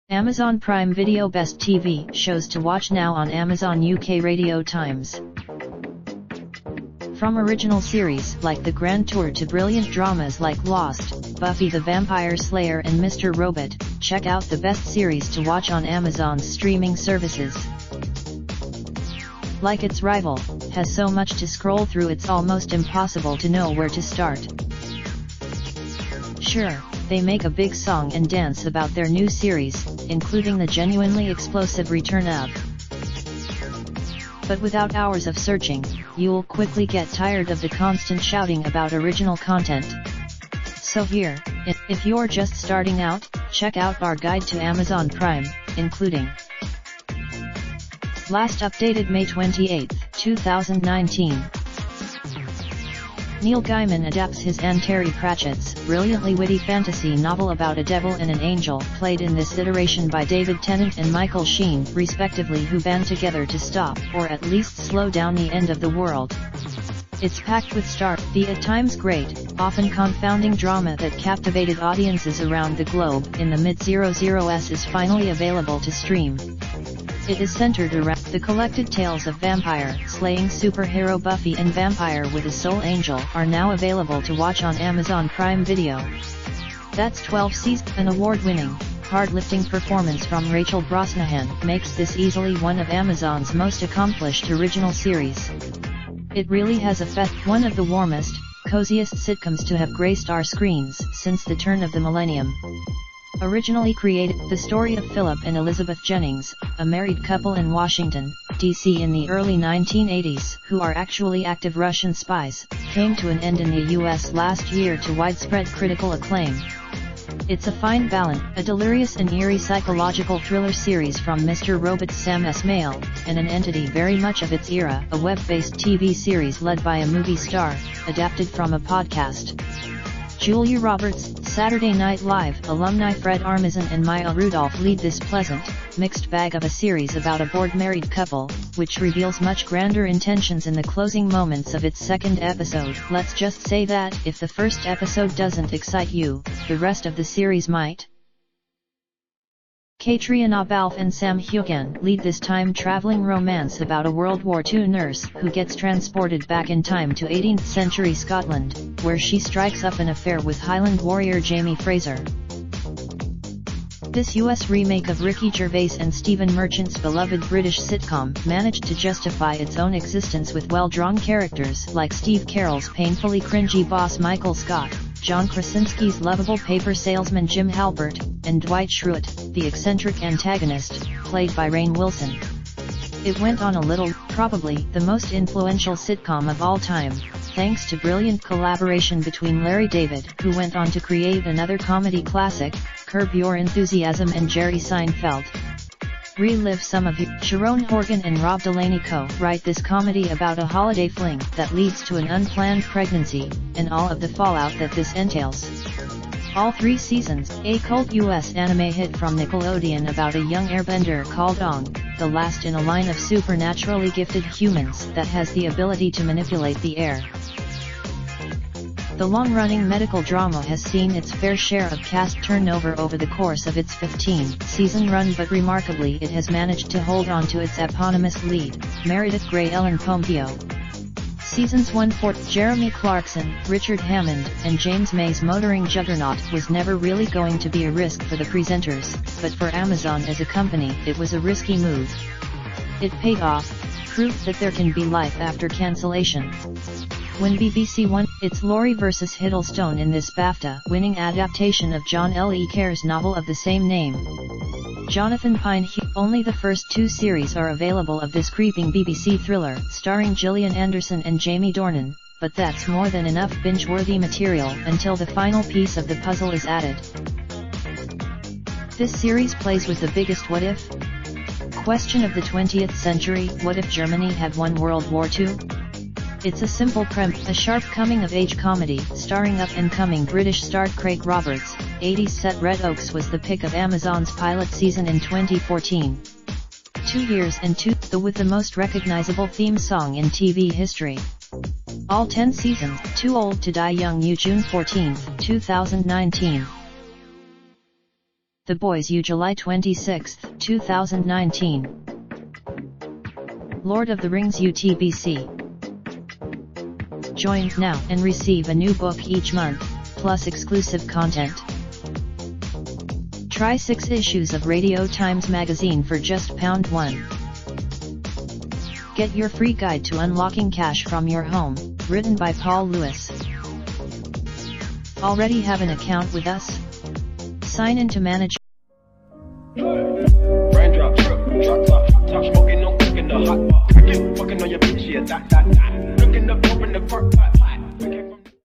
Amazon Prime Video Best TV shows to watch now on Amazon UK Radio Times. From original series like The Grand Tour to brilliant dramas like Lost, Buffy the Vampire Slayer and Mr. Robot, check out the best series to watch on Amazon's streaming services. Like its rival, has so much to scroll through it's almost impossible to know where to start. Sure, they make a big song and dance about their new series, including the genuinely explosive return of. But without hours of searching, you'll quickly get tired of the constant shouting about original content. So here, if you're just starting out, check out our guide to Amazon Prime, including last updated May 28, 2019. Neil Gaiman adapts his Anne Terry Pratchett's brilliantly witty fantasy novel about a devil and an angel, played in this iteration by David Tennant and Michael Sheen, respectively, who band together to stop, or at least slow down, the end of the world. It's packed with the at times great, often confounding drama that captivated audiences around the globe. In the mid-00s is finally available to stream. It is centered around the collected tales of vampire-slaying superhero Buffy and Vampire with a Soul Angel are now available to watch on Amazon Prime Video. That's 12 seasons. An award-winning, hard-lifting performance from Rachel Brosnahan makes this easily one of Amazon's most accomplished original series. It really has one of the warmest, coziest sitcoms to have graced our screens since the turn of the millennium. Originally created, the story of Philip and Elizabeth Jennings, a married couple in Washington, D.C. in the early 1980s, who are actually active Russian spies, came to an end in the U.S. last year to widespread critical acclaim. It's a fine balance, a delirious and eerie psychological thriller series from Mr. Robot's Sam Esmail, and an entity very much of its era, a web-based TV series led by a movie star, adapted from a podcast. Julia Roberts, Saturday Night Live alumni Fred Armisen and Maya Rudolph lead this pleasant, mixed bag of a series about a bored married couple, which reveals much grander intentions in the closing moments of its second episode. Let's just say that, if the first episode doesn't excite you, the rest of the series might. Katrina Balfe and Sam Heughan lead this time-traveling romance about a World War II nurse who gets transported back in time to 18th century Scotland, where she strikes up an affair with Highland warrior Jamie Fraser. This US remake of Ricky Gervais and Stephen Merchant's beloved British sitcom managed to justify its own existence with well-drawn characters like Steve Carell's painfully cringy boss Michael Scott, John Krasinski's lovable paper salesman Jim Halpert, and Dwight Schrute, the eccentric antagonist, played by Rainn Wilson. It went on a little, probably the most influential sitcom of all time, thanks to brilliant collaboration between Larry David, who went on to create another comedy classic, Curb Your Enthusiasm, and Jerry Seinfeld. Relive some of you. Sharon Horgan and Rob Delaney co-write this comedy about a holiday fling that leads to an unplanned pregnancy, and all of the fallout that this entails. All 3 seasons, a cult US anime hit from Nickelodeon about a young airbender called Aang, the last in a line of supernaturally gifted humans that has the ability to manipulate the air. The long-running medical drama has seen its fair share of cast turnover over the course of its 15-season run, but remarkably it has managed to hold on to its eponymous lead, Meredith Grey Ellen Pompeo. Seasons 1-4, Jeremy Clarkson, Richard Hammond, and James May's motoring juggernaut was never really going to be a risk for the presenters, but for Amazon as a company it was a risky move. It paid off, proof that there can be life after cancellation. When BBC won, it's Laurie vs. Hiddleston in this BAFTA-winning adaptation of John L. E. Kerr's novel of the same name. Jonathan Pine. Only the first 2 series are available of this creeping BBC thriller, starring Gillian Anderson and Jamie Dornan, but that's more than enough binge-worthy material until the final piece of the puzzle is added. This series plays with the biggest what-if question of the 20th century: what if Germany had won World War II? It's a simple premise, a sharp coming-of-age comedy, starring up-and-coming British star Craig Roberts. 80s set Red Oaks was the pick of Amazon's pilot season in 2014. 2 years and with the most recognizable theme song in TV history. All 10 seasons, Too Old to Die Young You June 14, 2019. The Boys You July 26, 2019. Lord of the Rings UTBC. Join now and receive a new book each month, plus exclusive content. Try 6 issues of Radio Times magazine for just £1. Get your free guide to unlocking cash from your home, written by Paul Lewis. Already have an account with us? Sign in to manage. Raindrop, drop top, smoking, no cooking the hot pot. Fucking on your bitch, yeah, that. Looking up, open the park pot.